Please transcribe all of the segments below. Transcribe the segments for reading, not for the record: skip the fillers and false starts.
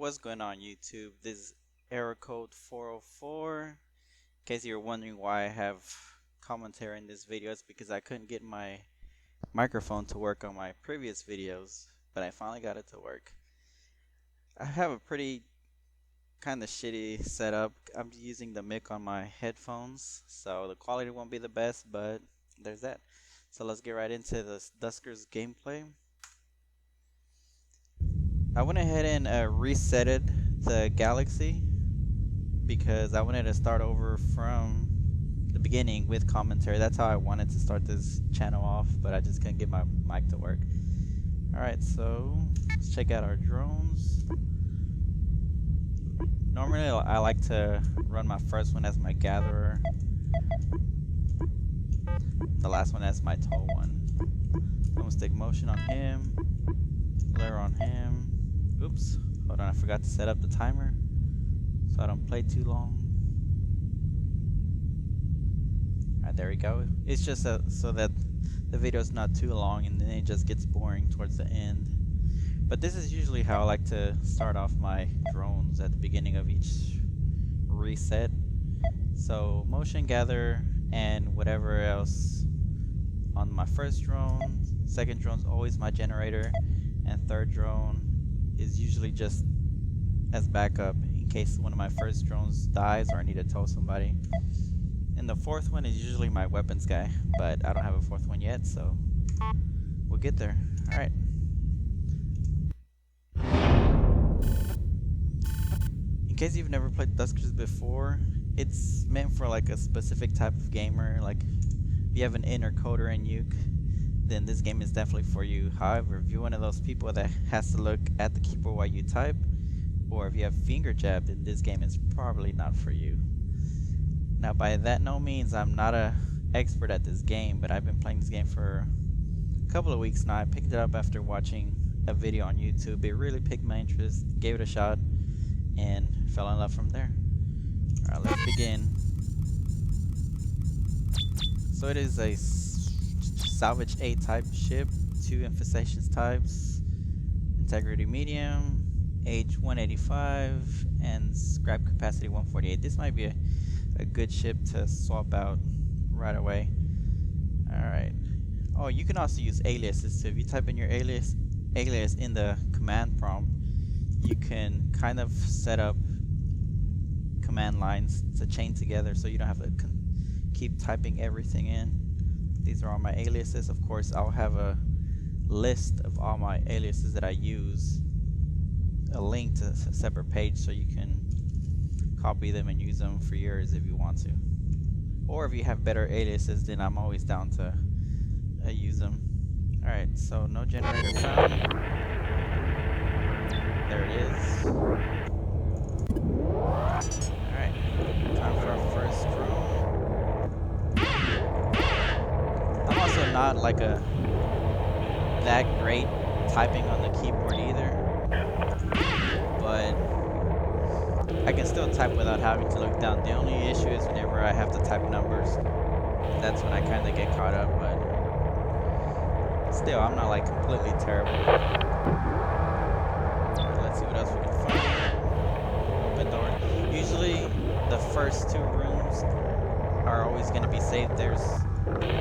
What's going on YouTube? This is error code 404. In case you're wondering why I have commentary in this video, it's because I couldn't get my microphone to work on my previous videos, but I finally got it to work. I have a pretty kind of shitty setup. I'm using the mic on my headphones, so the quality won't be the best, but there's that. So let's get right into the Duskers gameplay. I went ahead and resetted the galaxy because I wanted to start over from the beginning with commentary. That's how I wanted to start this channel off, but I just couldn't get my mic to work. Alright, so let's check out our drones. Normally I like to run my first one as my gatherer, the last one as my tow one. I'm gonna stick motion on him, blur on him. Oops, hold on, I forgot to set up the timer so I don't play too long. Alright, there we go. It's just so that the video is not too long and then it just gets boring towards the end. But this is usually how I like to start off my drones at the beginning of each reset. So motion gather and whatever else on my first drone. Second drone's always my generator, and third drone is usually just as backup in case one of my first drones dies or I need to tow somebody. And the fourth one is usually my weapons guy, but I don't have a fourth one yet, so we'll get there. Alright. In case you've never played Duskers before, it's meant for like a specific type of gamer. Like if you have an inner coder in Nuke, then this game is definitely for you. However, if you're one of those people that has to look at the keyboard while you type, or if you have finger jab, then this game is probably not for you. Now by that no means I'm not a expert at this game, but I've been playing this game for a couple of weeks now. I picked it up after watching a video on YouTube. It really piqued my interest, gave it a shot, and fell in love from there. Alright, let's begin. So it is a salvage A type ship, 2 infestations types, integrity medium, age 185, and scrap capacity 148. This might be a good ship to swap out right away. Alright. Oh, you can also use aliases. So if you type in your alias in the command prompt, you can kind of set up command lines to chain together so you don't have to keep typing everything in. These are all my aliases. Of course, I'll have a list of all my aliases that I use, a link to a separate page so you can copy them and use them for yours if you want to. Or if you have better aliases, then I'm always down to use them. Alright, so no generator found. There it is. Alright, time for our first drone. I'm also not like that great typing on the keyboard either, but I can still type without having to look down. The only issue is whenever I have to type numbers. That's when I kind of get caught up, but still, I'm not like completely terrible. Let's see what else we can find. Open door. Usually, the first 2 rooms are always going to be safe. There's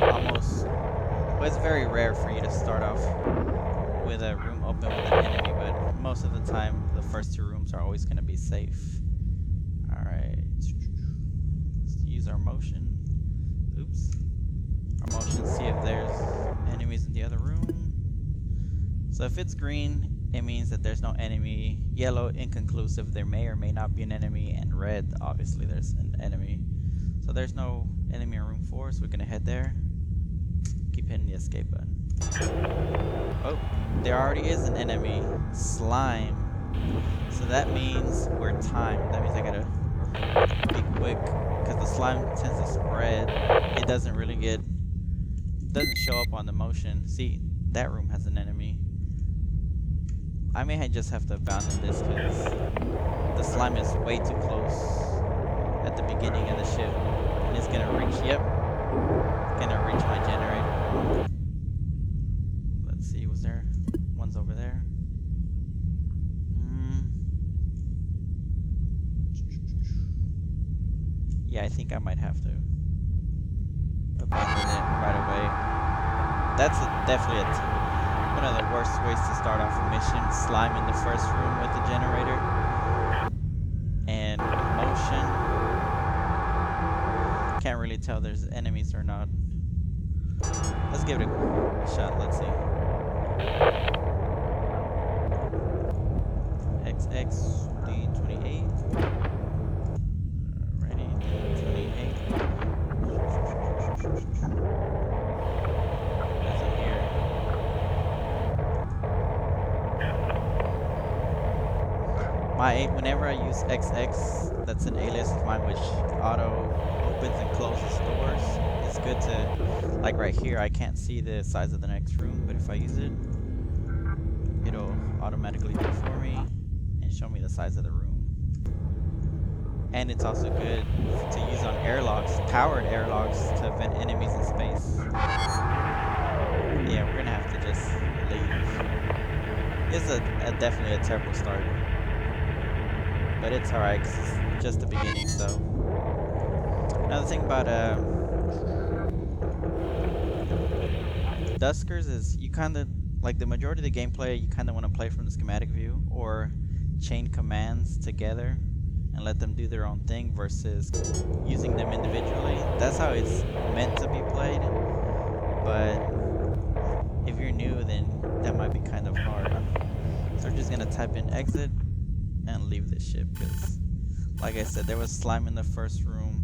almost, well, it's very rare for you to start off with a room open with an enemy, but most of the time, the first 2 rooms are always going to be safe. Alright. Let's use our motion. Oops. Our motion, see if there's enemies in the other room. So if it's green, it means that there's no enemy. Yellow, inconclusive, there may or may not be an enemy. And red, obviously there's an enemy. So there's no enemy in room 4, so we're gonna head there. Keep hitting the escape button. Oh, there already is an enemy. Slime. So that means we're timed. That means I gotta be quick, because the slime tends to spread. It doesn't really doesn't show up on the motion. See, that room has an enemy. I may just have to abandon this because the slime is way too close at the beginning of the ship. And it's gonna reach, yep, gonna reach my generator. Let's see, was there one's over there? Yeah, I think I might have to abandon it right away. That's definitely one of the worst ways to start off a mission. Slime in the first room with the generator. And motion. Can't really tell there's enemies or not. Let's give it a shot. Let's see. XX D28. Ready? D28. Nothing here. Whenever I use XX, that's an alias of mine which auto opens and closes doors. It's good to, like right here, I can't see the size of the next room, but if I use it, it'll automatically do it for me and show me the size of the room. And it's also good to use on airlocks, powered airlocks, to event enemies in space. Yeah, we're gonna have to just leave. This is definitely a terrible start. But it's alright, because it's just the beginning, so. Another thing about Duskers is you kind of, like the majority of the gameplay, you kind of want to play from the schematic view, or chain commands together and let them do their own thing versus using them individually. That's how it's meant to be played, but if you're new, then that might be kind of hard. So we're just going to type in exit and leave this ship, because like I said, there was slime in the first room.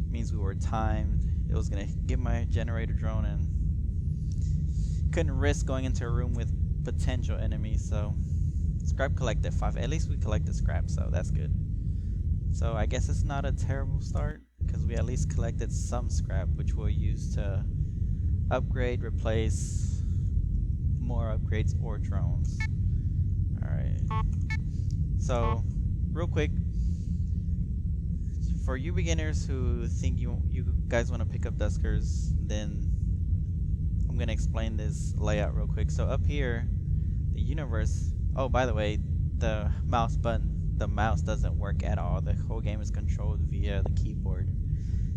Means we were timed. It was gonna get my generator drone, and couldn't risk going into a room with potential enemies. So scrap collected 5. At least we collected scrap, so that's good. So I guess it's not a terrible start, because we at least collected some scrap, which we'll use to upgrade, replace more upgrades or drones. Alright. So, real quick, for you beginners who think you guys want to pick up Duskers, then I'm going to explain this layout real quick. So up here, the universe, oh by the way, the mouse doesn't work at all. The whole game is controlled via the keyboard.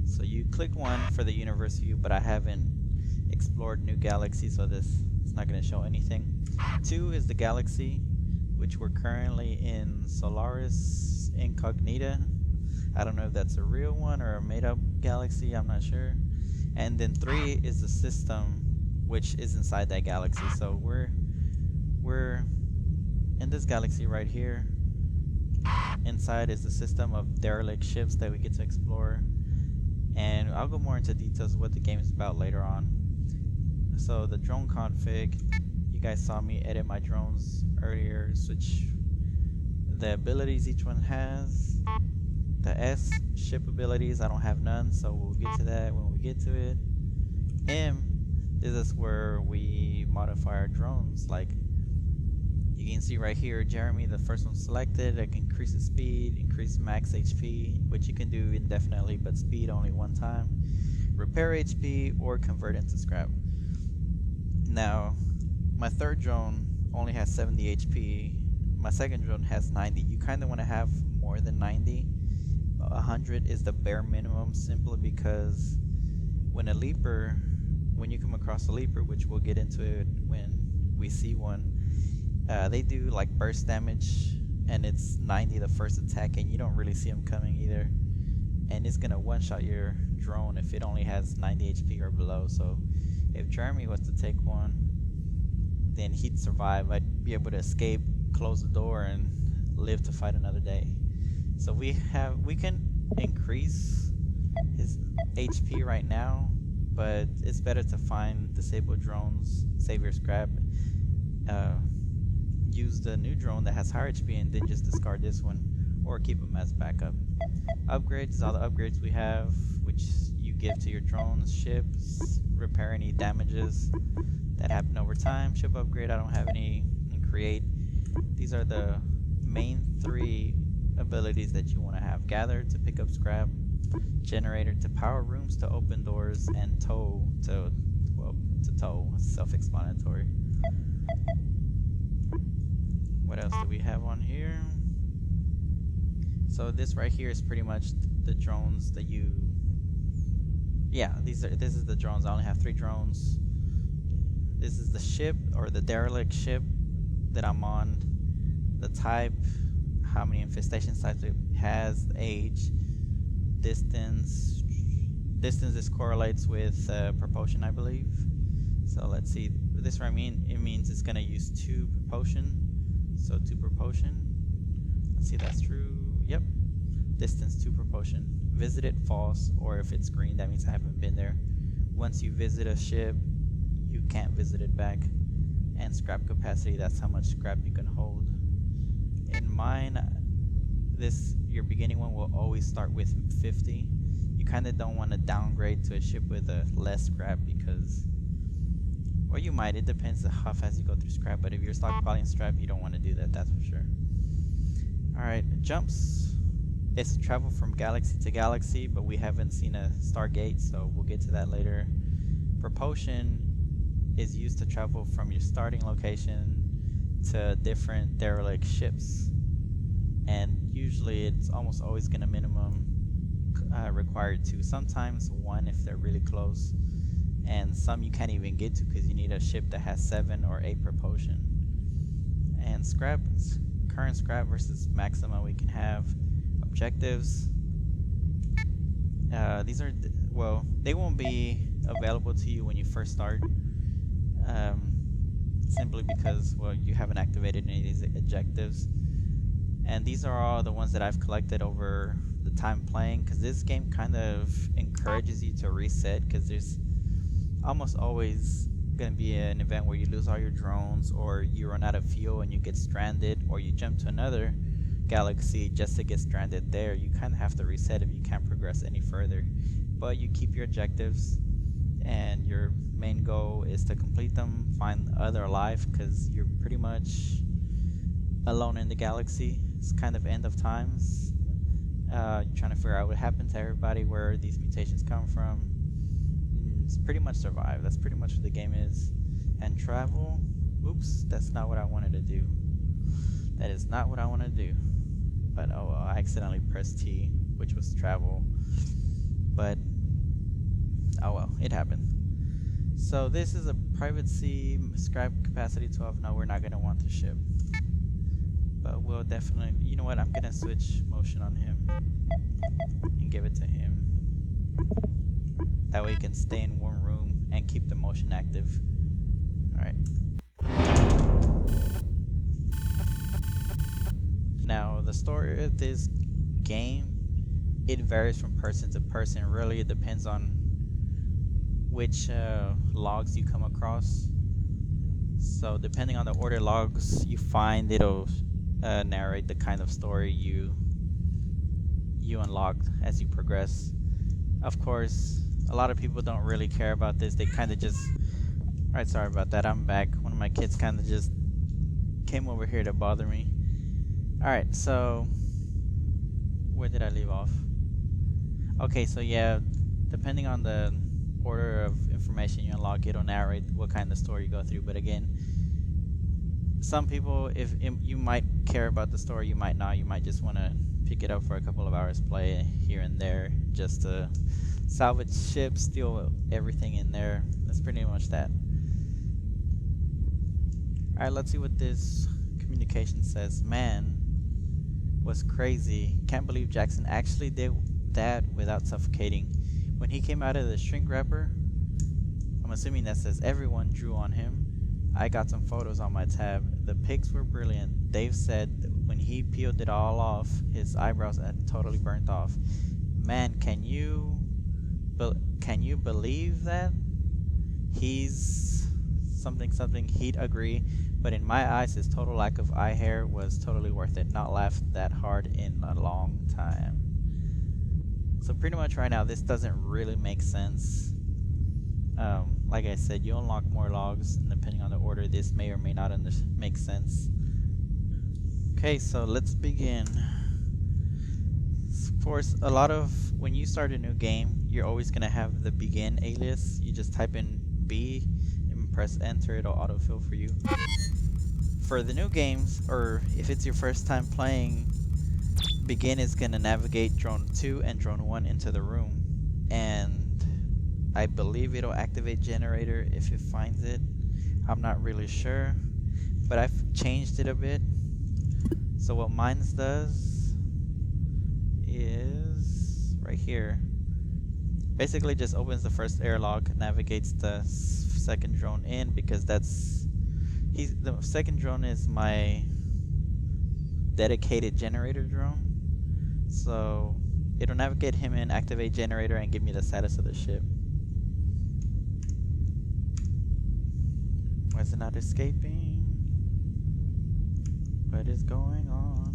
So you click 1 for the universe view, but I haven't explored new galaxies, so this is not going to show anything. 2 is the galaxy, which we're currently in Solaris Incognita. I don't know if that's a real one or a made-up galaxy, I'm not sure. And then 3 is the system, which is inside that galaxy. So we're in this galaxy right here. Inside is the system of derelict ships that we get to explore. And I'll go more into details of what the game is about later on. So the drone config, you guys saw me edit my drones earlier, switch the abilities each one has. The S, ship abilities, I don't have none, so we'll get to that when we get to it. M, this is where we modify our drones. Like, you can see right here, Jeremy, the first one selected, I can increase the speed, increase max HP, which you can do indefinitely, but speed only one time. Repair HP, or convert into scrap. Now, my third drone only has 70 HP. My second drone has 90. You kind of want to have more than 90. 100 is the bare minimum, simply because when you come across a leaper, which we'll get into it when we see one, they do like burst damage, and it's 90 the first attack, and you don't really see them coming either. And it's gonna one-shot your drone if it only has 90 HP or below. So if Jeremy was to take one, then he'd survive. I'd be able to escape, close the door, and live to fight another day. So we can increase his HP right now, but it's better to find disabled drones, save your scrap, use the new drone that has higher HP, and then just discard this one, or keep them as backup. Upgrades, all the upgrades we have, which you give to your drones, ships, repair any damages that happen over time. Ship upgrade, I don't have any. And create, these are the main 3 abilities that you want to have. Gather to pick up scrap, generator to power rooms to open doors, and tow to tow. Self-explanatory. What else do we have on here? So this right here is pretty much the drones that you. Yeah, this is the drones. I only have 3 drones. This is the ship or the derelict ship that I'm on. The type, how many infestation sites it has, age, distance. Distance this correlates with propulsion, I believe. So let's see. This what I mean. It means it's gonna use 2 propulsion. So 2 propulsion. Let's see if that's true. Yep. Distance 2 propulsion. Visited false, or if it's green, that means I haven't been there. Once you visit a ship, you can't visit it back. And scrap capacity, that's how much scrap you can hold. In mine, your beginning one will always start with 50. You kind of don't want to downgrade to a ship with a less scrap because, or you might, it depends on how fast you go through scrap, but if you're stockpiling scrap, you don't want to do that, that's for sure. Alright, jumps. It's travel from galaxy to galaxy, but we haven't seen a Stargate, so we'll get to that later. Propulsion is used to travel from your starting location to different derelict ships. And usually it's almost always going to minimum require 2, sometimes 1 if they're really close. And some you can't even get to because you need a ship that has 7 or 8 propulsion. And scrap, current scrap versus maximum we can have. Objectives. These are, well, they won't be available to you when you first start. Simply because, well, you haven't activated any of these objectives. And these are all the ones that I've collected over the time playing, because this game kind of encourages you to reset, because there's almost always going to be an event where you lose all your drones, or you run out of fuel and you get stranded, or you jump to another galaxy just to get stranded there. You kind of have to reset if you can't progress any further. But you keep your objectives, and your main goal is to complete them, find other life, because you're pretty much alone in the galaxy. It's kind of end of times. You're trying to figure out what happened to everybody, where these mutations come from. It's pretty much survive. That's pretty much what the game is. And travel. Oops, that's not what I wanted to do. That is not what I want to do. But oh well, I accidentally pressed T, which was travel. But oh well, it happened. So this is a private sea, scrap capacity 12. No, we're not going to want the ship. But we'll definitely, you know what, I'm going to switch motion on him and give it to him. That way you can stay in one room and keep the motion active. Alright. Now, the story of this game, it varies from person to person. Really, it depends on which logs you come across. So depending on the order logs you find, it'll narrate the kind of story you unlock as you progress. Of course, a lot of people don't really care about this. They kind of just... Alright, sorry about that. I'm back. One of my kids kind of just came over here to bother me. Alright, so... where did I leave off? Okay, so yeah, depending on the order of information you unlock, it'll narrate what kind of story you go through. But again, some people, if you might care about the story, you might not. You might just want to pick it up for a couple of hours, play here and there, just to salvage ships, steal everything in there. That's pretty much that. Alright, let's see what this communication says. Man, was crazy. Can't believe Jackson actually did that without suffocating. When he came out of the shrink wrapper, I'm assuming that says everyone drew on him. I got some photos on my tab. The pics were brilliant. Dave said that when he peeled it all off, his eyebrows had totally burnt off. Man, can you believe that? He's something, he'd agree. But in my eyes, his total lack of eye hair was totally worth it. Not laughed that hard in a long time. So pretty much right now, this doesn't really make sense. Like I said, you unlock more logs, and depending on the order, this may or may not make sense. Okay, so let's begin. Of course, when you start a new game, you're always going to have the begin alias. You just type in B and press enter, it'll autofill for you. For the new games, or if it's your first time playing, begin is gonna navigate drone 2 and drone 1 into the room, and I believe it'll activate generator if it finds it. I'm not really sure, but I've changed it a bit. So what mine does is right here. Basically just opens the first airlock, navigates the second drone in, because the second drone is my dedicated generator drone. So it'll navigate him in, activate generator, and give me the status of the ship. Why is it not escaping? What is going on?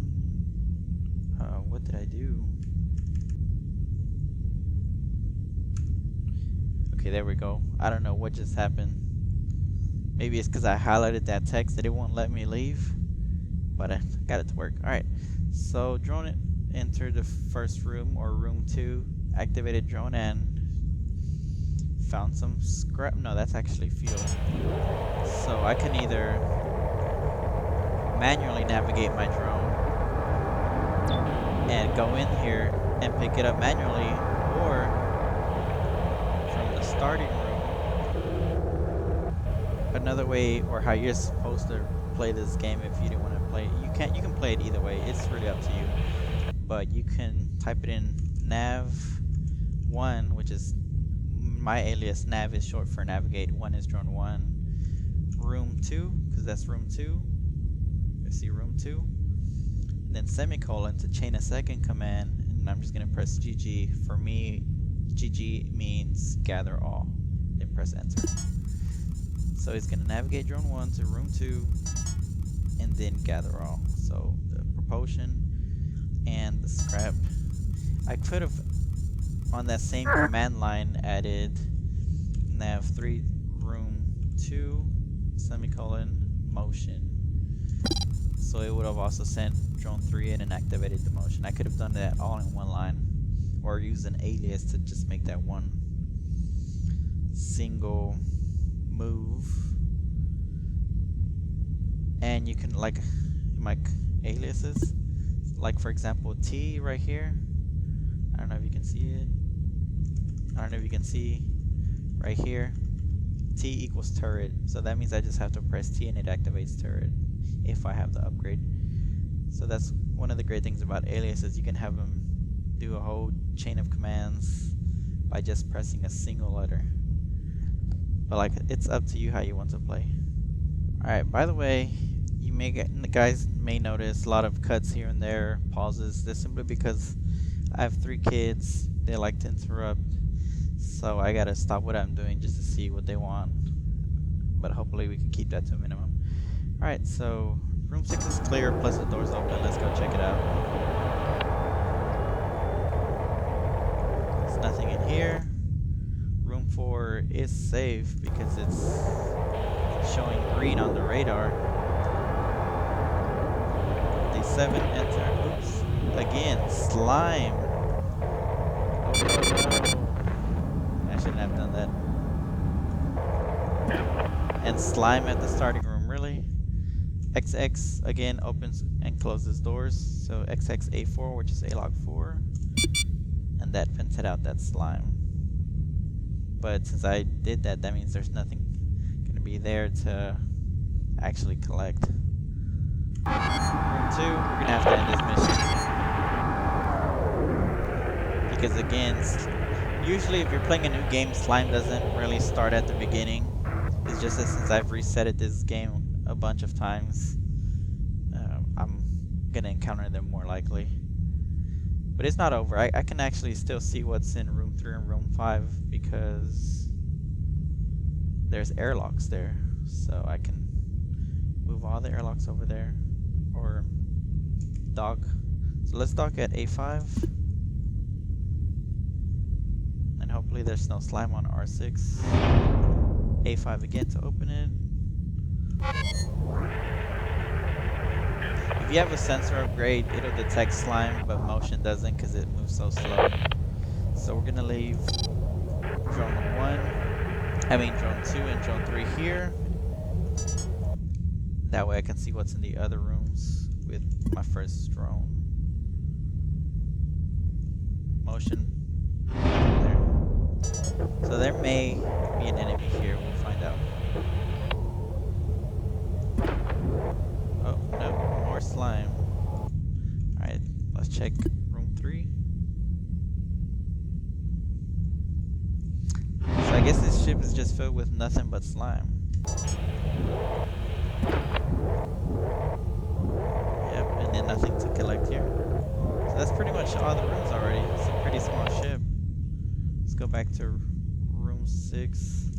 What did I do? Okay, there we go. I don't know what just happened. Maybe it's because I highlighted that text that it won't let me leave. But I got it to work. Alright, so drone entered the first room, or room 2, activated drone, and found some scrap. No, that's actually fuel. So I can either manually navigate my drone and go in here and pick it up manually, or from the starting room. Another way, or how you're supposed to play this game if you didn't want to play it, you can play it either way. It's really up to you. But you can type it in nav 1, which is my alias. Nav is short for navigate, 1 is drone 1, room 2, because that's room 2. You see room 2, and then semicolon to chain a second command, and I'm just gonna press GG. For me, GG means gather all. Then press enter. So it's gonna navigate drone 1 to room 2, and then gather all. So the propulsion and the scrap. I could have, on that same command line, added nav 3 room 2 semicolon motion. So it would have also sent drone 3 in and activated the motion. I could have done that all in one line, or use an alias to just make that one single move. And you can, like my aliases, like for example T right here. I don't know if you can see it. I don't know if you can see right here. T equals turret. So that means I just have to press T and it activates turret if I have the upgrade. So that's one of the great things about aliases. You can have them do a whole chain of commands by just pressing a single letter. But like, it's up to you how you want to play. Alright, by the way, the guys may notice a lot of cuts here and there, pauses. That's simply because I have 3 kids. They like to interrupt, so I gotta stop what I'm doing just to see what they want. But hopefully we can keep that to a minimum. Alright, so room 6 is clear, plus the door's open. Let's go check it out. There's nothing in here. Room 4 is safe because it's showing green on the radar. D7, enter. Oops. Again, slime. Oh no. I shouldn't have done that. And slime at the starting room, really? XX again opens and closes doors. So XX A4, which is A-log 4. And that vented out that slime. But since I did that, that means there's nothing gonna be there to actually collect. Room 2, we're gonna have to end this mission. Because again, usually if you're playing a new game, slime doesn't really start at the beginning. It's just that since I've resetted this game a bunch of times, I'm gonna encounter them more likely. But it's not over. I can actually still see what's in room 3 and room 5 because there's airlocks there. So I can move all the airlocks over there or dock. So let's dock at A5. And hopefully there's no slime on R6. A5 again to open it. If you have a sensor upgrade, it'll detect slime, but motion doesn't because it moves so slow. So we're gonna leave drone 2 and drone 3 here. That way I can see what's in the other rooms with my first drone. motion there. So there may be an enemy here. We'll find out. Oh, no. More slime. Alright, let's check room 3. So I guess this ship is just filled with nothing but slime. Yep, and then nothing to collect here. So that's pretty much all the rooms already. It's a pretty small ship. Let's go back to room 6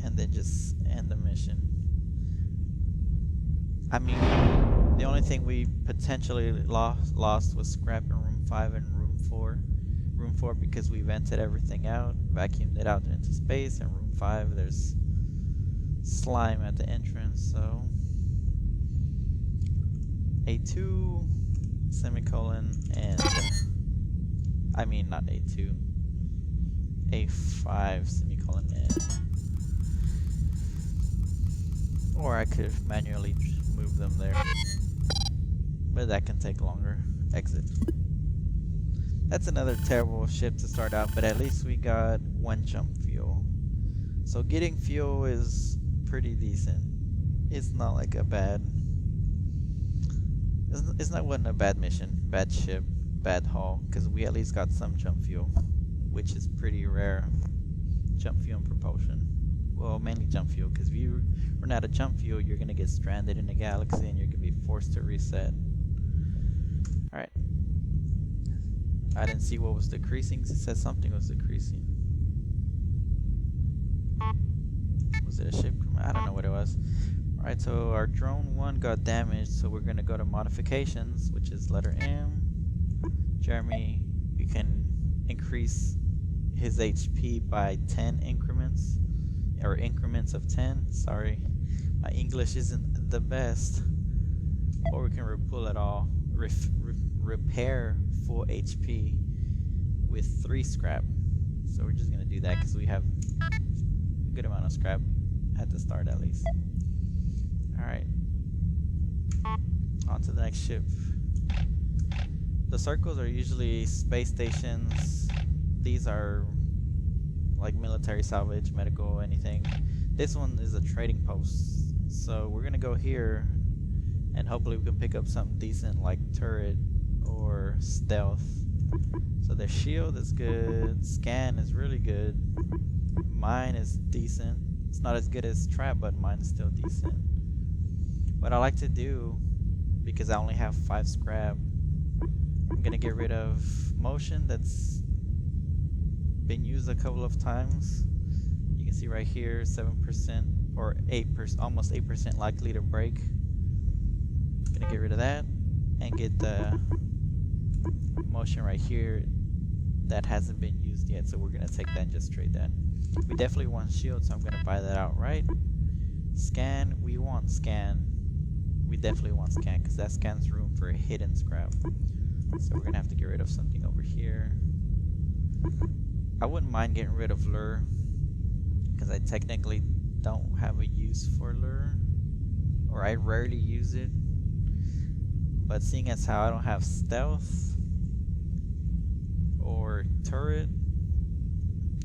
and then just end the mission. I mean, the only thing we potentially lost was scrap in room 5 and room 4. Room 4 because we vented everything out, vacuumed it out into space, and room 5 there's slime at the entrance, so A2 semicolon and I mean not A2, A5 semicolon and, or I could manually move them there, but that can take longer. Exit. That's another terrible ship to start out, but at least we got 1 jump fuel. So getting fuel is pretty decent. It's not like a bad... It's not wasn't a bad mission, bad ship, bad haul, because we at least got some jump fuel, which is pretty rare. Jump fuel and propulsion. Well, mainly jump fuel, because if you run out of jump fuel, you're going to get stranded in the galaxy and you're going to be forced to reset. Alright. I didn't see what was decreasing. It said something was decreasing. Was it a ship? I don't know what it was. Alright, so our drone 1 got damaged, so we're going to go to modifications, which is letter M. Jeremy, you can increase his HP by 10 increments, or increments of 10. Sorry, my English isn't the best. Or we can repull it all. Repair full HP with 3 scrap. So we're just gonna do that because we have a good amount of scrap at the start at least. Alright, on to the next ship. The circles are usually space stations. These are like military salvage, medical, anything. This one is a trading post, so we're gonna go here and hopefully we can pick up something decent like turret or stealth. So their shield is good, scan is really good, mine is decent. It's not as good as trap, but mine is still decent. What I like to do, because I only have 5 scrap, I'm gonna get rid of motion that's been used a couple of times. You can see right here 7% or 8%, almost 8% likely to break. Gonna get rid of that and get the motion right here that hasn't been used yet, so we're gonna take that and just trade that. We definitely want shield, so I'm gonna buy that outright. Scan, we want scan. We definitely want scan because that scans room for hidden scrap. So we're gonna have to get rid of something over here. I wouldn't mind getting rid of lure because I technically don't have a use for lure, or I rarely use it. But seeing as how I don't have stealth or turret,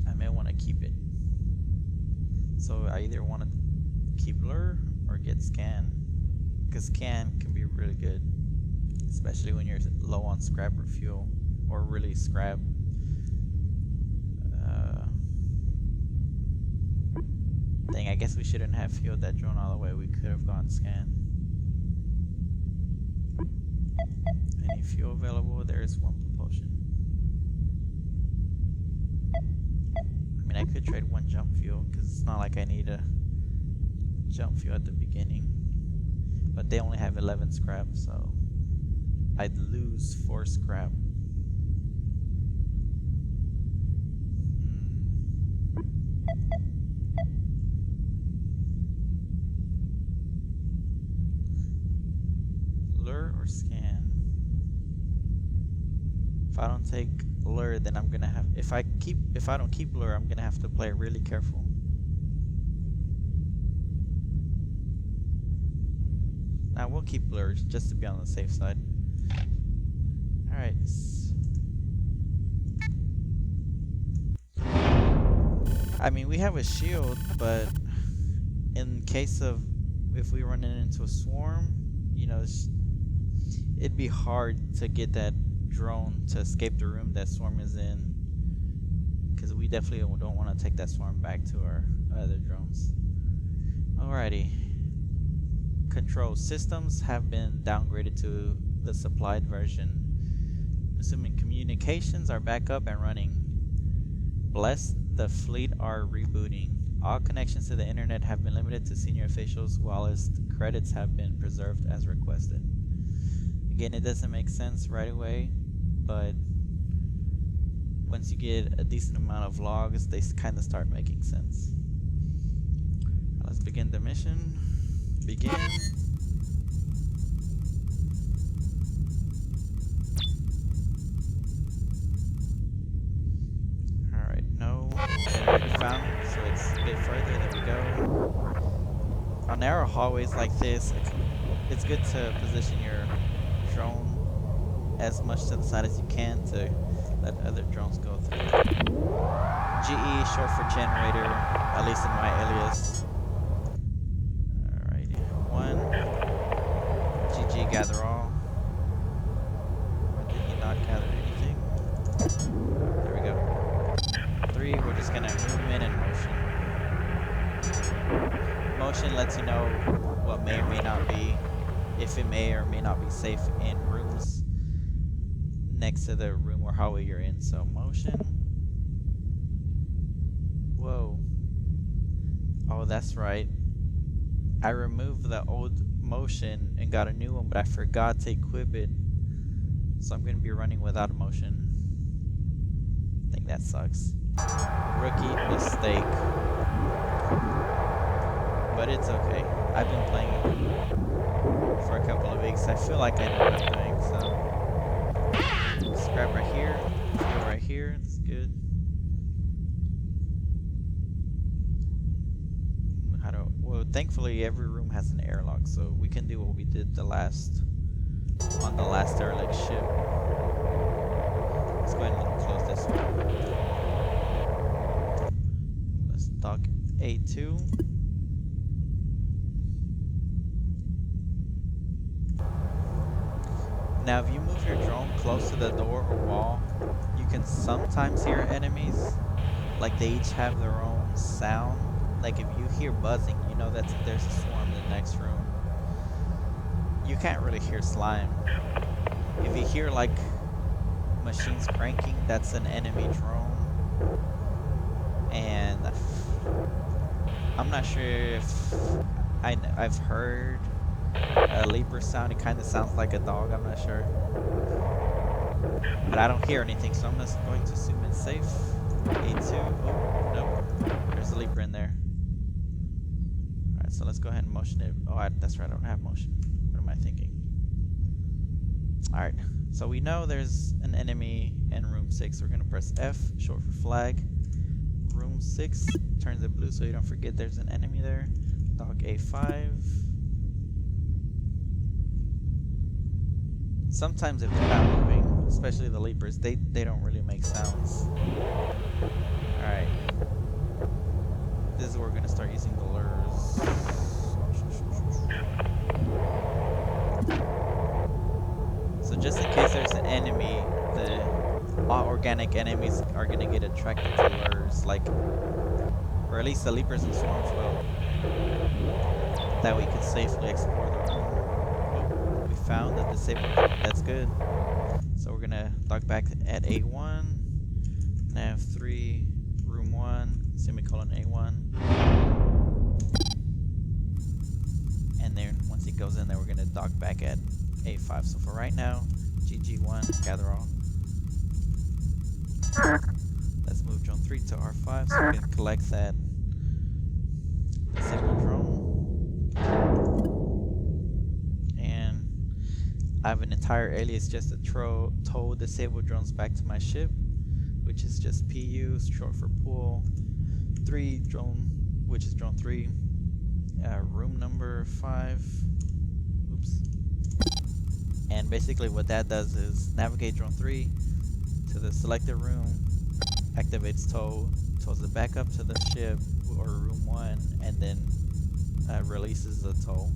I may want to keep it. So I either want to keep lure or get scan, because scan can be really good, especially when you're low on scrap or fuel, or really scrap. Dang, I guess we shouldn't have fueled that drone all the way. We could have gone scan. Any fuel available? There is 1 propulsion. I mean, I could trade 1 jump fuel because it's not like I need a jump fuel at the beginning. But they only have 11 scrap, so I'd lose 4 scrap. Lure or scan? If I don't take lure, then I'm gonna have, if I don't keep lure, I'm gonna have to play really careful. Now we'll keep lure just to be on the safe side. Alright. I mean, we have a shield, but in case of if we run into a swarm, you know, it'd be hard to get that drone to escape the room that swarm is in, because we definitely don't want to take that swarm back to our other drones. Alrighty. Control systems have been downgraded to the supplied version. Assuming communications are back up and running. Bless the fleet are rebooting. All connections to the internet have been limited to senior officials, whilst credits have been preserved as requested. Again, it doesn't make sense right away, but once you get a decent amount of logs, they kind of start making sense. Let's begin the mission. Begin. Alright, no. Already found, so it's a bit further. There we go. On narrow hallways like this, it's good to position your drone as much to the side as you can to let other drones go through. GE, short for generator, at least in my alias. Alrighty, 1. GG, gather all. Or did he not gather anything? There we go. 3, we're just gonna movement and motion. Motion lets you know what may or may not be, if it may or may not be safe in rooms next to the room or hallway you're in. So motion. Whoa. Oh, that's right. I removed the old motion and got a new one, but I forgot to equip it. So I'm going to be running without a motion. I think that sucks. Rookie mistake. But it's okay. I've been playing for a couple of weeks. I feel like I know what I'm doing, so. Just grab right here. Go right here. That's good. Well, thankfully every room has an airlock, so we can do what we did on the last derelict ship. Let's go ahead and close this one. Let's dock A2. Now, if you move your drone close to the door or wall, you can sometimes hear enemies. Like, they each have their own sound. Like, if you hear buzzing, you know that there's a swarm in the next room. You can't really hear slime. If you hear, like, machines cranking, that's an enemy drone. And I'm not sure if I've heard a leaper sound. It kind of sounds like a dog. I'm not sure. But I don't hear anything, so I'm just going to assume it's safe. A2. Oh, no. There's a leaper in there. Alright, so let's go ahead and motion it. Oh, that's right. I don't have motion. What am I thinking? Alright. So we know there's an enemy in room 6. We're going to press F, short for flag. Room 6 turns it blue so you don't forget there's an enemy there. Dock A5. Sometimes if they're not moving, especially the leapers, they don't really make sounds. Alright. This is where we're going to start using the lures. So just in case there's an enemy, all organic enemies are going to get attracted to lures, like, or at least the leapers and swarms will. That we can safely explore the room. Oh, we found the disabled room. That's good. So we're going to dock back at A1, nav 3, room 1, semicolon A1. And then once it goes in there, we're going to dock back at A5. So for right now, GG1, gather all. Let's move drone 3 to R5 so we can collect that disabled drone. And I have an entire alias just to tow disabled drones back to my ship, which is just PU, short for pool. 3 drone, which is drone 3. Room number 5. Oops. And basically what that does is navigate drone 3 to the selected room, activates tows it back up to the ship or room 1, and then releases the tow.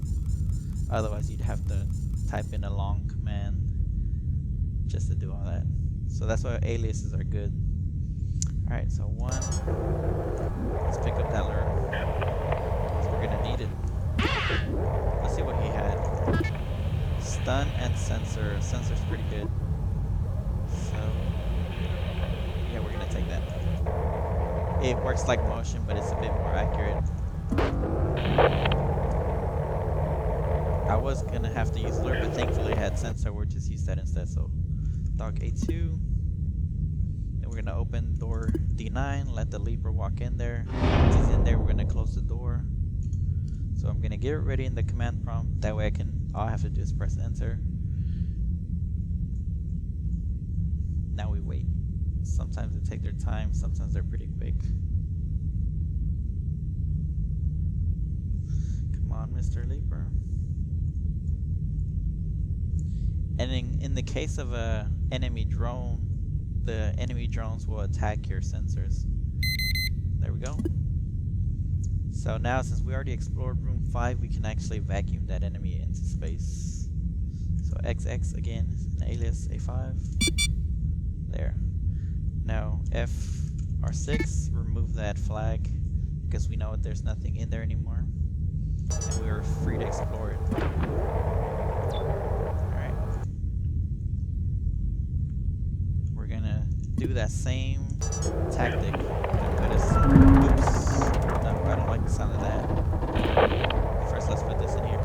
Otherwise, you'd have to type in a long command just to do all that. So that's why aliases are good. Alright, so 1. Let's pick up that lure. So we're gonna need it. Let's see what he had. Stun and sensor. Sensor's pretty good. So yeah, we're gonna take that. It works like motion, but it's a bit more accurate. I was gonna have to use lure, but thankfully I had sensor. We'll just use that instead. So dog A2. Then we're gonna open door D9. Let the leaper walk in there. Once he's in there, we're gonna close the door. So I'm gonna get it ready in the command prompt. That way all I have to do is press enter. Now we wait. Sometimes they take their time, sometimes they're pretty quick. Come on, Mr. Leaper. And in the case of a enemy drone, the enemy drones will attack your sensors. There we go. So now, since we already explored room 5, we can actually vacuum that enemy into space. So XX again, an alias A5. There. Now FR6, remove that flag because we know there's nothing in there anymore, and we are free to explore it. Alright. We're gonna do that same tactic. Oops. No, I don't like the sound of that. First, let's put this in here.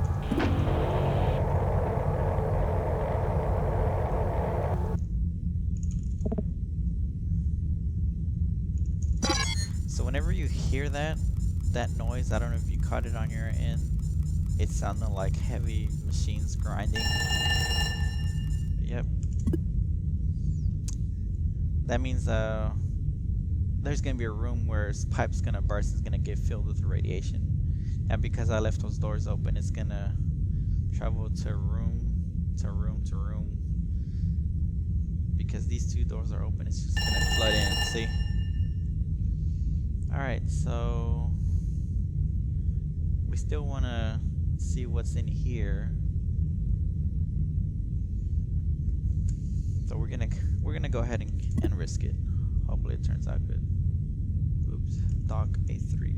So whenever you hear that noise, I don't know if you caught it on your end, it sounded like heavy machines grinding. Yep. That means there's gonna be a room where pipe's gonna burst, it's gonna get filled with radiation. And because I left those doors open, it's gonna travel to room to room to room. Because these 2 doors are open, it's just gonna flood in, see? Alright, so we still wanna see what's in here. So we're gonna go ahead and risk it. Hopefully it turns out good. Oops, dock A3.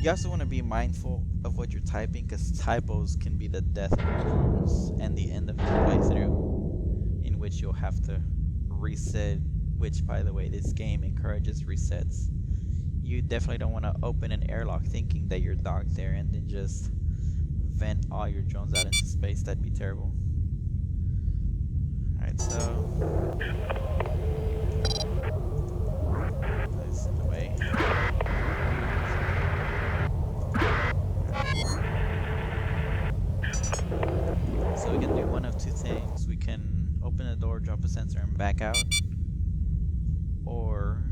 You also want to be mindful of what you're typing, because typos can be the death of your drones and the end of your playthrough, in which you'll have to reset, which, by the way, this game encourages resets. You definitely don't want to open an airlock thinking that you're docked there and then just vent all your drones out into space. That'd be terrible. Alright, so that's in the way. So we can do one of 2 things. We can open the door, drop a sensor, and back out. Or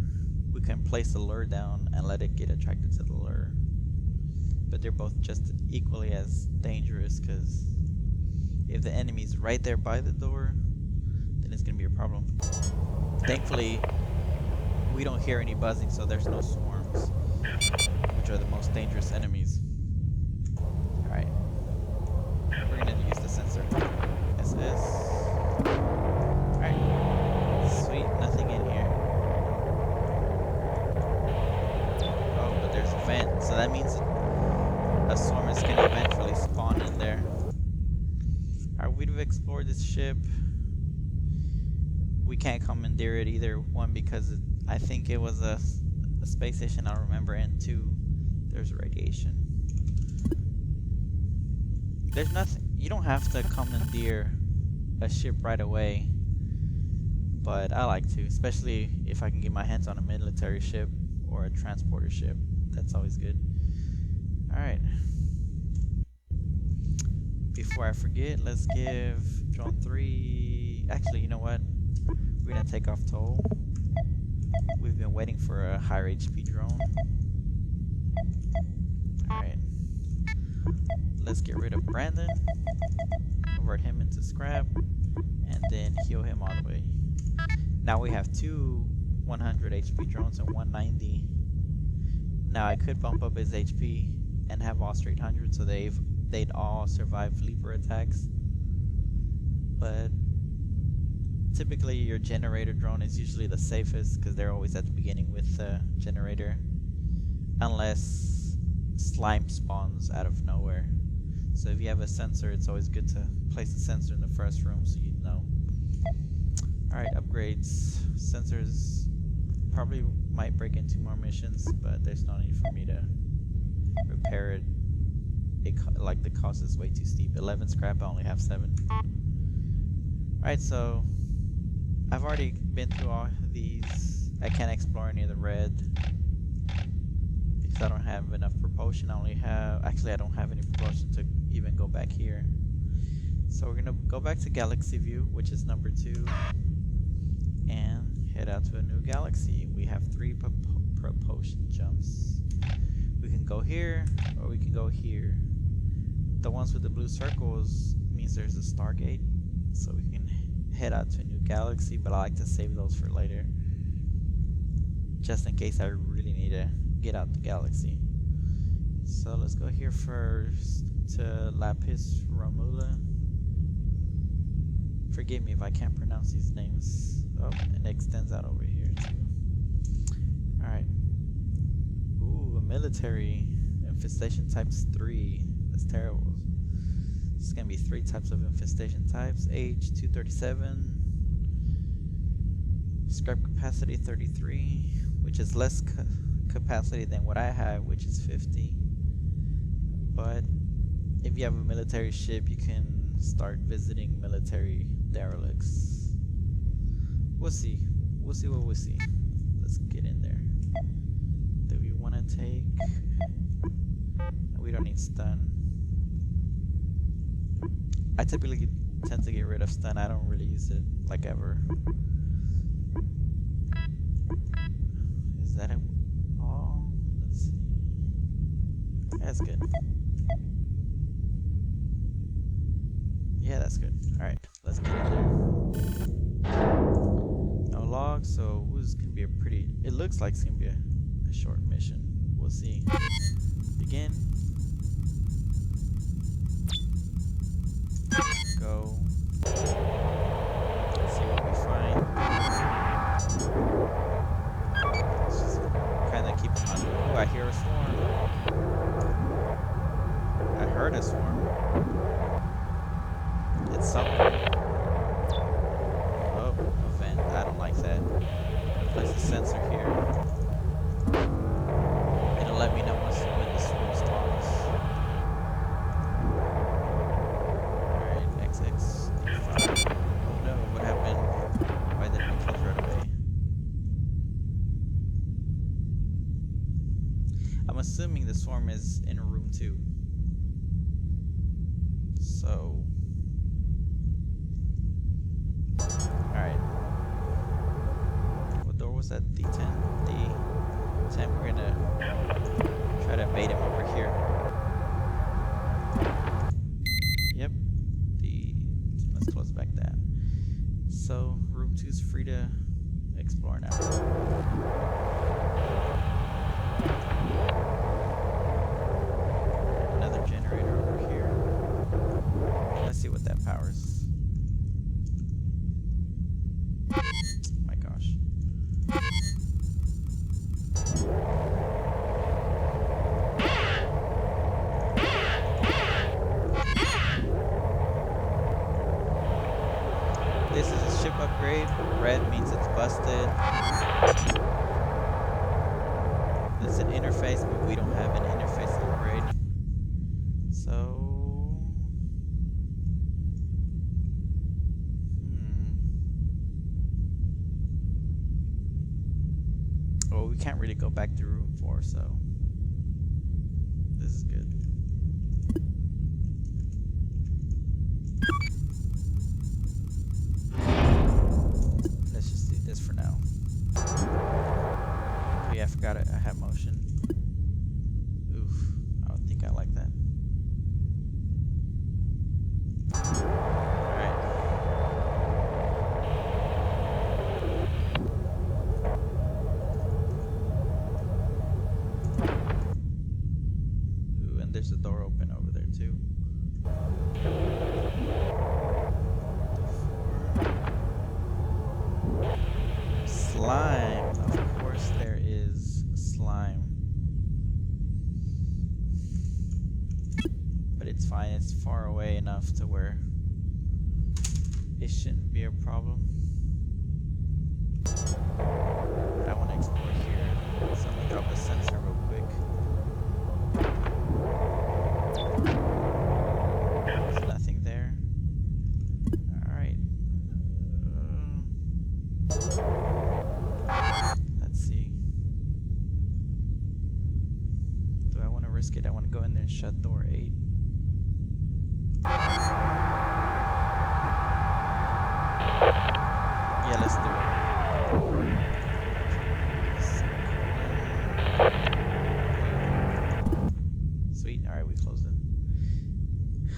we can place the lure down and let it get attracted to the lure. But they're both just equally as dangerous, because if the enemy's right there by the door, then it's gonna be a problem. Thankfully, we don't hear any buzzing, so there's no swarms, which are the most dangerous enemies. Alright. We're gonna use the sensor. SS. Alright. Sweet, nothing in here. Oh, but there's a vent, so that means a swarm is gonna eventually spawn in there. Alright, we've explored this ship. We can't commandeer it either. 1, because I think it was a space station, I don't remember, and 2, there's radiation. There's nothing, you don't have to commandeer a ship right away, but I like to, especially if I can get my hands on a military ship or a transporter ship. That's always good. Alright. Before I forget, let's give drone 3, actually, you know what? We're gonna take off toll. We've been waiting for a higher HP drone. Alright. Let's get rid of Brandon. Convert him into scrap. And then heal him all the way. Now we have 2 100 HP drones and 190. Now I could bump up his HP and have all straight 100 so they'd all survive leaper attacks. But typically your generator drone is usually the safest because they're always at the beginning with the generator. Unless slime spawns out of nowhere. So if you have a sensor, it's always good to place a sensor in the first room so you know. Alright, upgrades. Sensors probably might break in 2 more missions, but there's no need for me to repair it. Like the cost is way too steep. 11 scrap, I only have 7. Alright, so I've already been through all these. I can't explore any of the red because I don't have enough propulsion. I don't have any propulsion to even go back here. So we're gonna go back to galaxy view, which is number 2, and head out to a new galaxy. We have 3 propulsion jumps. We can go here or we can go here. The ones with the blue circles means there's a Stargate, so we can head out to a new galaxy, but I like to save those for later, just in case I really need to get out the galaxy. So let's go here first to Lapis Romula. Forgive me if I can't pronounce these names. Oh, and it extends out over here too. Alright. Ooh, a military. Infestation types 3. That's terrible. It's gonna be 3 types of infestation types. Age 237. Scrap capacity 33, which is less capacity than what I have, which is 50. But if you have a military ship, you can start visiting military derelicts. We'll see. We'll see what we see. Let's get in there. Do we want to take... We don't need stun. I typically tend to get rid of stun. I don't really use it like ever. Is that it? Oh, let's see. That's good. Yeah, that's good. Alright, let's get in there. No log, so this is gonna be a pretty... It looks like it's gonna be a short mission. We'll see. Begin. Go. Let's see what we find. Let's just kind of keep them on. Ooh, I hear a swarm. I heard a swarm. It's somewhere. Oh, a vent. I don't like that. Place a sensor here. It'll let me know when the swarm spawns. Alright, XX. Oh no, what happened? Why didn't it close right away? I'm assuming the swarm is in room 2. So... Alright. What door was that? D10? D10. We're gonna try to bait him over here. Yep. Let's close back that. So, room 2 is free to explore now. Another generator over here. Let's see what that powers. My gosh. This is a ship upgrade. Red means it's busted. It's an interface, but we don't have an interface upgrade. So... Well, we can't really go back to room 4, so... This is good. Let's just do this for now. Oh yeah, I forgot it. I have motion. Oof. I don't think I like that. Alright. there's a door open over there too. Slime. Of course there is slime. But it's fine, it's far away enough to where it shouldn't be a problem. I want to explore here, so I'm gonna drop a sensor real quick. There's nothing there. Alright. Let's see. Do I want to risk it? I want to go in there and shut door 8. Yeah, let's do it. Sweet. Alright, we closed it.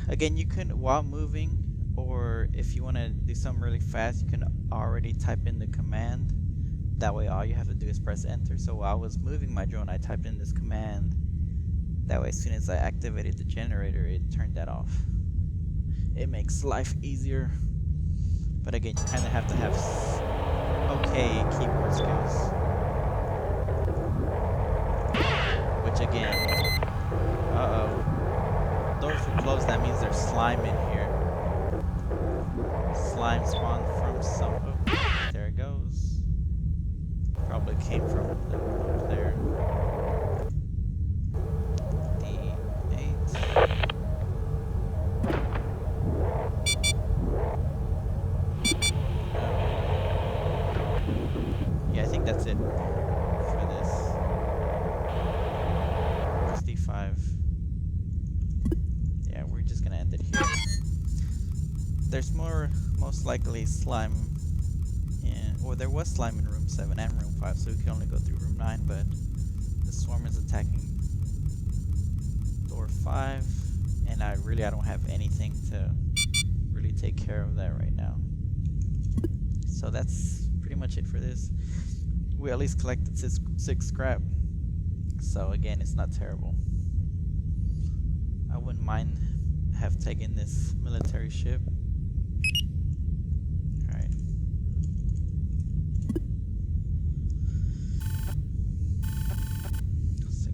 Again, you can, while moving, or if you want to do something really fast, you can already type in the command. That way all you have to do is press enter. So while I was moving my drone, I typed in this command. That way as soon as I activated the generator, it turned that off. It makes life easier. But again, you kind of have to have okay keyboard skills. Which again, doors were closed, that means there's slime in here. Slime spawned from some, oh, there it goes. Probably came from the room up there. Yeah, I think that's it for this. It's D5. Yeah, we're just gonna end it here. There's most likely slime in, or there was slime in room 7 and room 5, so we can only go through room 9, but the swarm is attacking door 5, and I don't have anything to really take care of that right now. So that's pretty much it for this. We at least collected 6 scrap, so again, it's not terrible. I wouldn't mind have taken this military ship. Alright.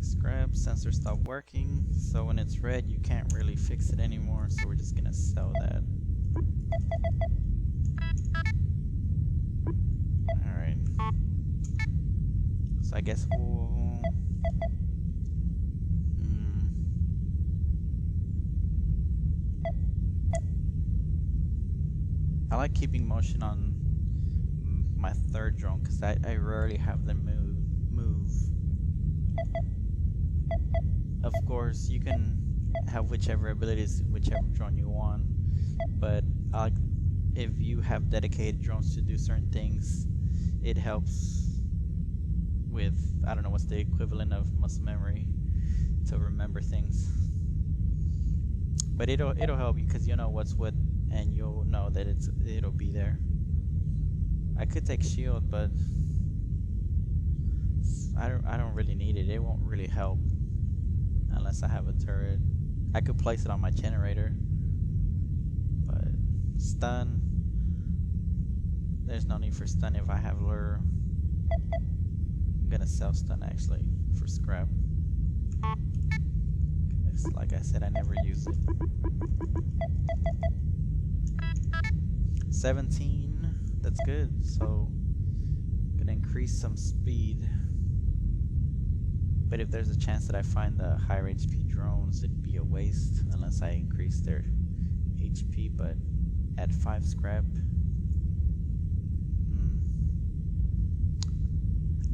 Scrap. Sensor stopped working, so when it's red you can't really fix it anymore, so we're just gonna sell that. Alright, so I guess we'll I like keeping motion on my third drone because I rarely have them move. Of course, you can have whichever abilities, whichever drone you want, but if you have dedicated drones to do certain things, it helps with, I don't know what's the equivalent of muscle memory, to remember things. But it'll help you because you know what's what, and you'll know that it'll be there. I could take shield, but I don't really need it. It won't really help unless I have a turret. I could place it on my generator, but stun, there's no need for stun if I have lure. I'm gonna sell stun actually for scrap. It's like I said, I never use it. 17, that's good. So I'm gonna increase some speed. But if there's a chance that I find the higher HP drones, it'd be a waste unless I increase their HP, but at 5 scrap.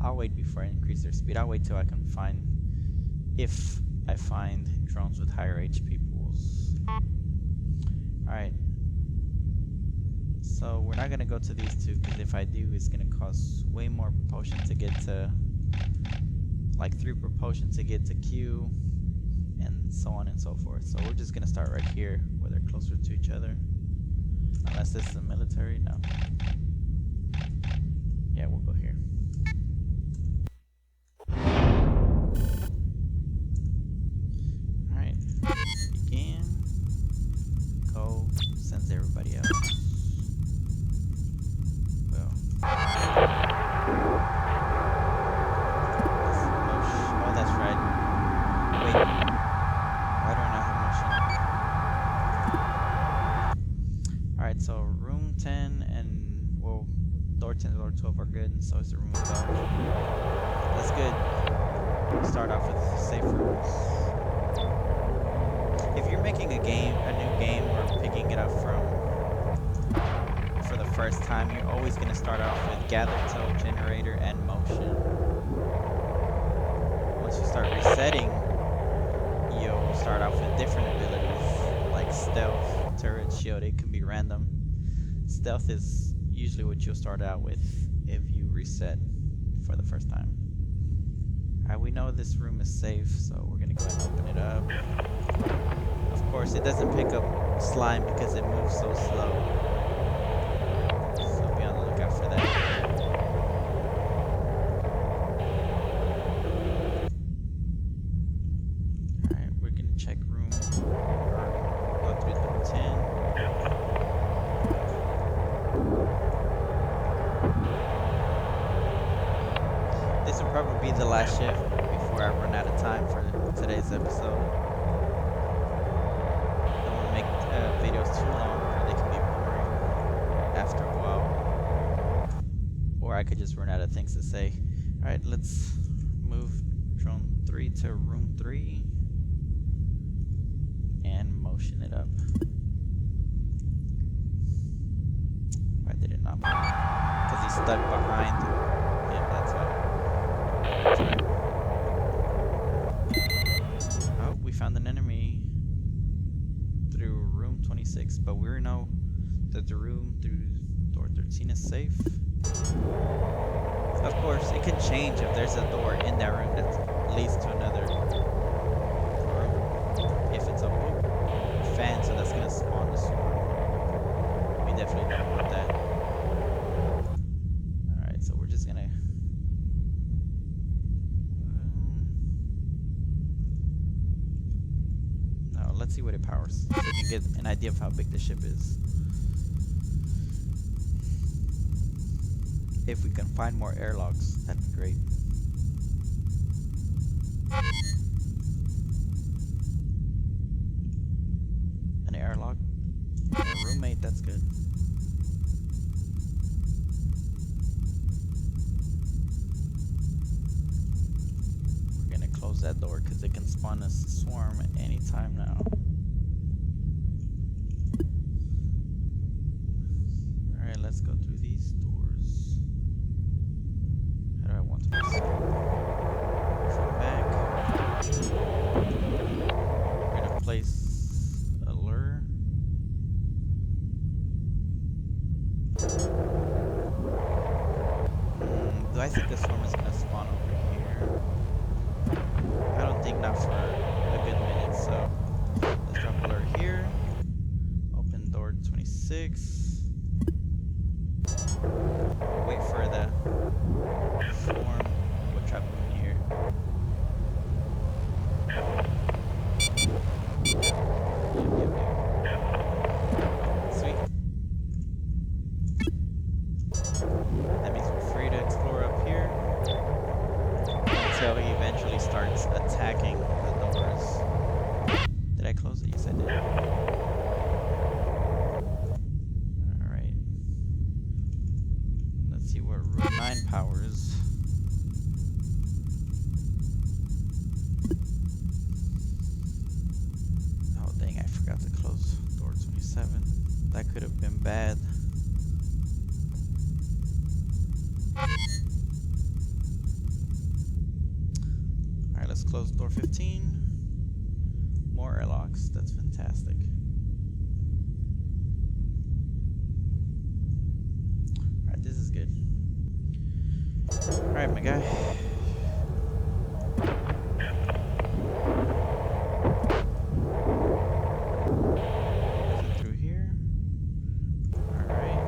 I'll wait before I increase their speed. I'll wait till I can find, if I find drones with higher HP pools. Alright. So we're not gonna go to these two, because if I do, it's gonna cost way more propulsion to get to, like 3 propulsion to get to Q, and so on and so forth. So we're just gonna start right here, where they're closer to each other. Unless this is the military, no. Yeah, we'll go here. Alright. making a new game, or picking it up for the first time, you're always going to start off with gather, tell, generator, and motion. Once you start resetting, you'll start off with different abilities like stealth, turret, shield. It can be random. Stealth is usually what you'll start out with if you reset for the first time. Alright, we know this room is safe, so we're gonna go ahead and open it up. Of course, it doesn't pick up slime because it moves so slow. So be on the lookout for that. Alright, we're gonna check room, or go through door 10. This will probably be the last shift before I run out of time for today's episode. Don't want to make videos too long or they can be boring after a while. Or I could just run out of things to say. Alright, let's move drone 3 to room 3 and motion it up. Why did it not move? Because he's stuck behind. Yeah, that's why. Oh, we found an enemy through room 26, but we know that the room through door 13 is safe. Of course, it can change if there's a door in that room that leads to another room. If it's a fan, so that's gonna spawn the swarm. We definitely don't want that. Alright, so we're just gonna let's see what it powers, so we can get an idea of how big the ship is. If we can find more airlocks, that'd be great. An airlock? A roommate, that's good. We're gonna close that door because it can spawn a swarm at any time now. Alright, let's go through these doors. How do I want to proceed? From back. We're gonna place a lure. Do I think the swarm is gonna spawn over here? I don't think not for a good minute, so let's drop a lure here. Open door 26. Wait for the swarm. We'll trap him in here. Sweet. That means we're free to explore up here until he eventually starts attacking the doors. Did I close it? Yes, I did. Alright. Let's see what room 9 powers. Oh dang, I forgot to close door 27. That could have been bad. Alright, let's close door 15. More airlocks, that's fantastic. Alright, this is good. Alright, my guy. Is it through here? Alright.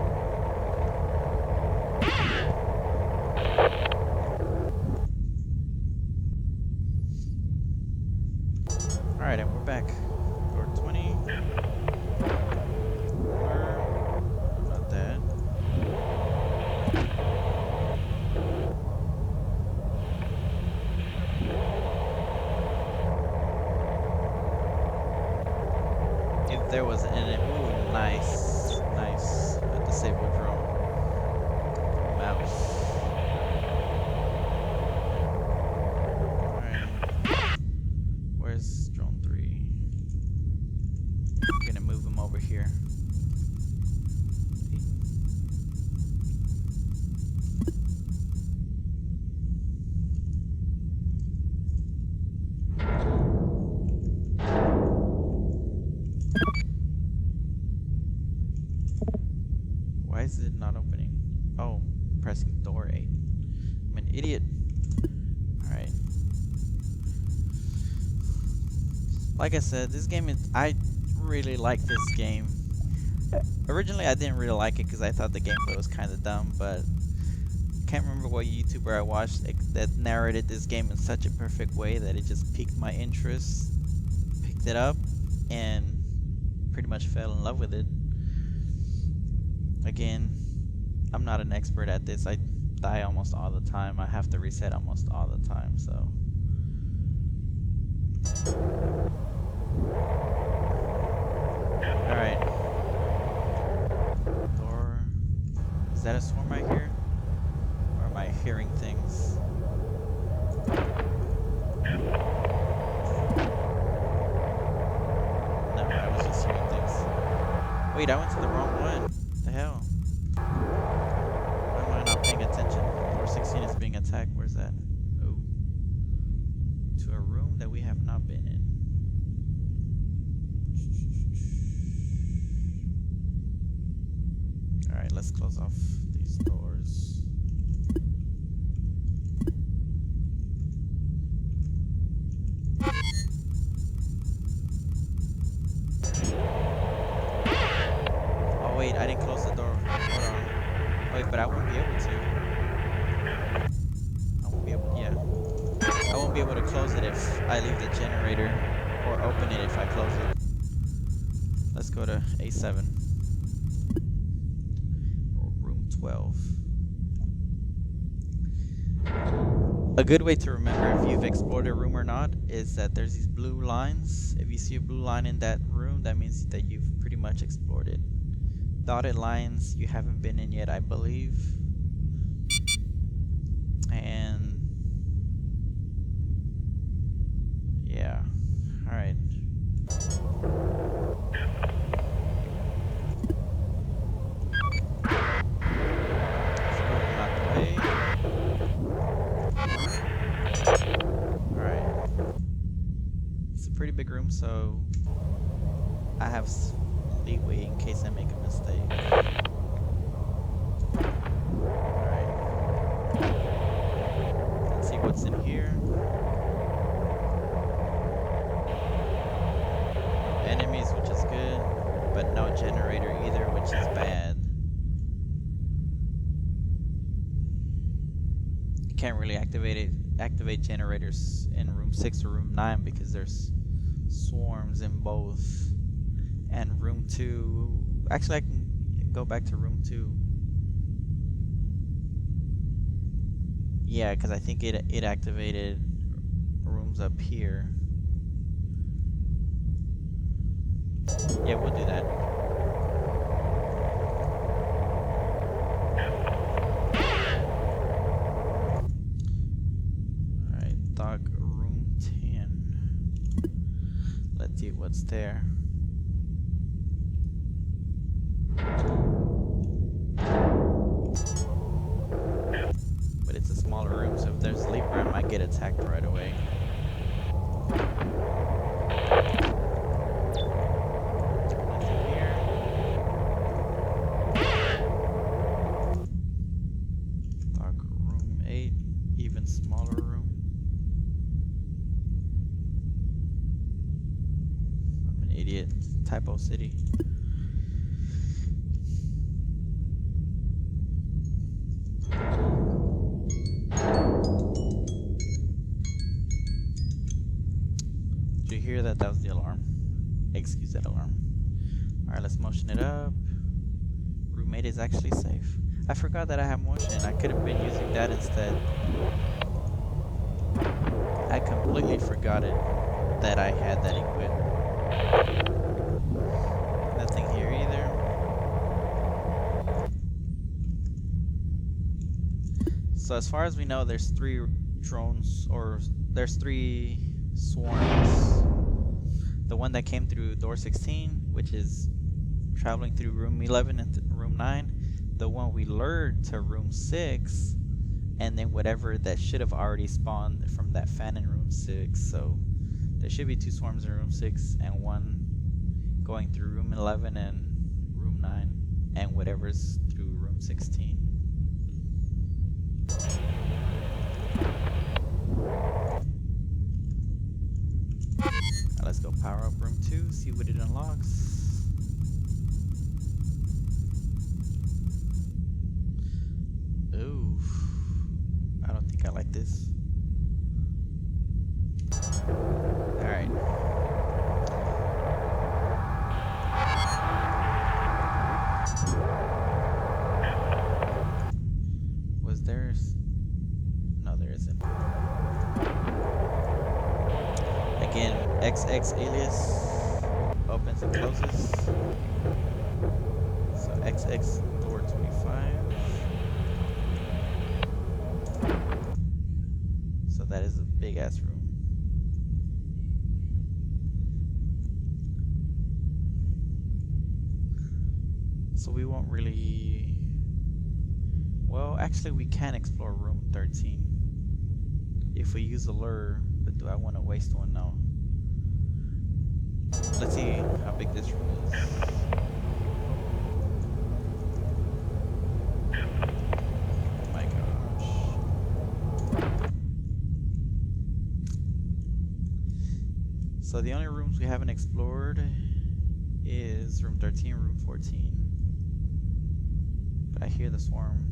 Alright, and we're back. Door 20. Not that. If there was an enemy, ooh, nice, nice. A disabled drone. Mouse. Alright. Where's drone 3? over here. Why is it not opening? Oh, pressing door 8. I'm an idiot. Alright. Like I said, this game is... I really like this game. Originally, I didn't really like it because I thought the gameplay was kind of dumb, but I can't remember what YouTuber I watched that narrated this game in such a perfect way that it just piqued my interest, picked it up, and pretty much fell in love with it. Again, I'm not an expert at this. I die almost all the time. I have to reset almost all the time, so... Alright. Door... Is that a swarm right here? Or am I hearing things? No, I was just hearing things. Wait, I went to the wrong one. What the hell? Why am I not paying attention? Door 16 is being attacked. Where's that? Oh. To a room that we have not been in. Alright, let's close off these doors. Oh wait, I didn't close the door. Hold on. Wait, but I won't be able to. I won't be able, yeah. I won't be able to close it if I leave the generator, or open it if I close it. Let's go to A7. Or room 12. A good way to remember if you've explored a room or not is that there's these blue lines. If you see a blue line in that room, that means that you've pretty much explored it. Dotted lines you haven't been in yet, I believe. And yeah, all right. Let's go out the way. All right. It's a pretty big room, so I have leeway in case I make a mistake. Alright. Let's see what's in here. Enemies, which is good, but no generator either, which is bad. You can't really activate generators in room 6 or room 9 because there's swarms in both. And room 2, actually I can go back to room 2. Yeah, because I think it activated rooms up here. Yeah, we'll do that. Alright, dog room 10. Let's see what's there. But it's a smaller room, so if there's a sleeper, I might get attacked right away. Nothing here. Dark room 8, even smaller room. I'm an idiot. Typo City. Hear that? That was the alarm. Excuse that alarm. Alright, let's motion it up. Room 8 is actually safe. I forgot that I have motion. I could have been using that instead. I completely forgot it that I had that equipped. Nothing here either. So as far as we know, there's 3 drones, or there's 3 swarms. The one that came through door 16, which is traveling through room 11 and room 9, the one we lured to room 6, and then whatever that should have already spawned from that fan in room 6. So there should be 2 swarms in room 6 and 1 going through room 11 and room 9, and whatever's through room 16. Now let's go power up room 2, see what it unlocks. Ooh, I don't think I like this. Alright. Was there... No, there isn't. Again, XX alias opens and closes. So XX door 25. So that is a big ass room. So we won't really... Well, actually we can explore room 13 if we use a lure, but do I want to waste one now? Let's see how big this room is. Oh my gosh. So the only rooms we haven't explored is room 13, room 14. But I hear the swarm.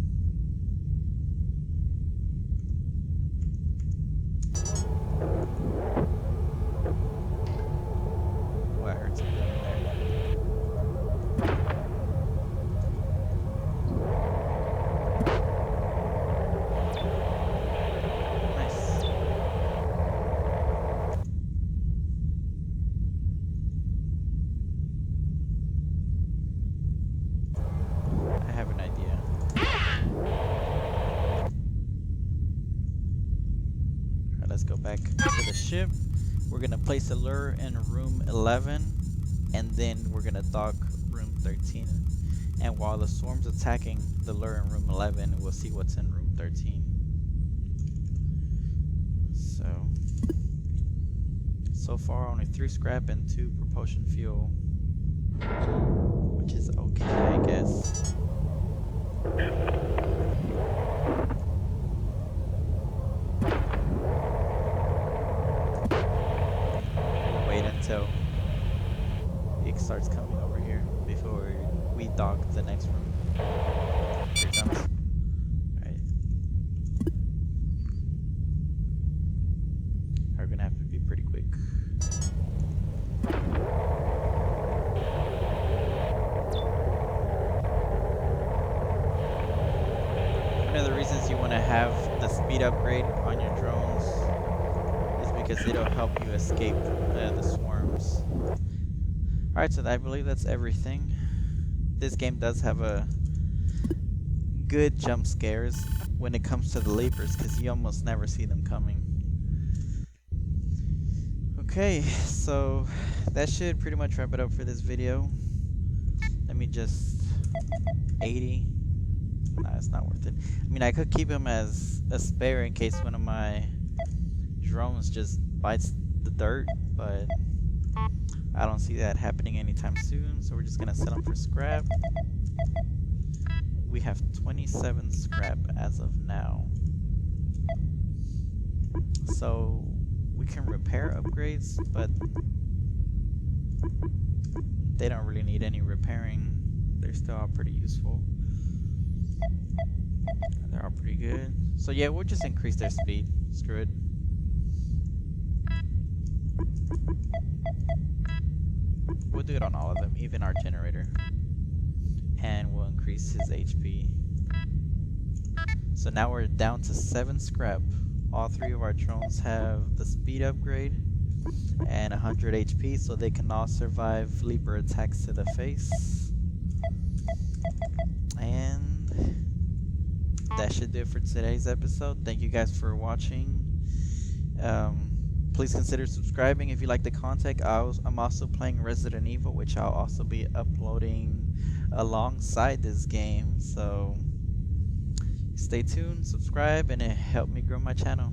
Oh, I heard something in there. Nice. I have an idea. Alright, let's go back to the ship. We're gonna place a lure in room 11, and then we're gonna dock room 13. And while the swarm's attacking the lure in room 11, we'll see what's in room 13. So far only 3 scrap and 2 propulsion fuel, which is okay, I guess. Wait until it starts coming over here before we dock the next room. Here it comes. Alright. We're gonna have to be pretty quick. One of the reasons you want to have the speed upgrade on your drones is because it'll help you escape the swarms. Alright, so I believe that's everything. This game does have a good jump scares when it comes to the leapers, because you almost never see them coming. Okay, so that should pretty much wrap it up for this video. Let me just... 80. Nah, it's not worth it. I mean, I could keep him as a spare in case one of my drones just bites the dirt, but I don't see that happening anytime soon, so we're just gonna sell him for scrap. We have 27 scrap as of now. So we can repair upgrades, but they don't really need any repairing. They're still all pretty useful. They're all pretty good. So yeah, we'll just increase their speed. Screw it. We'll do it on all of them, even our generator. And we'll increase his HP. So now we're down to 7 scrap. All 3 of our drones have the speed upgrade and 100 HP, so they can all survive leaper attacks to the face. And that should do it for today's episode. Thank you guys for watching. Please consider subscribing if you like the content. I'm also playing Resident Evil, which I'll also be uploading alongside this game. So stay tuned, subscribe, and it helped me grow my channel.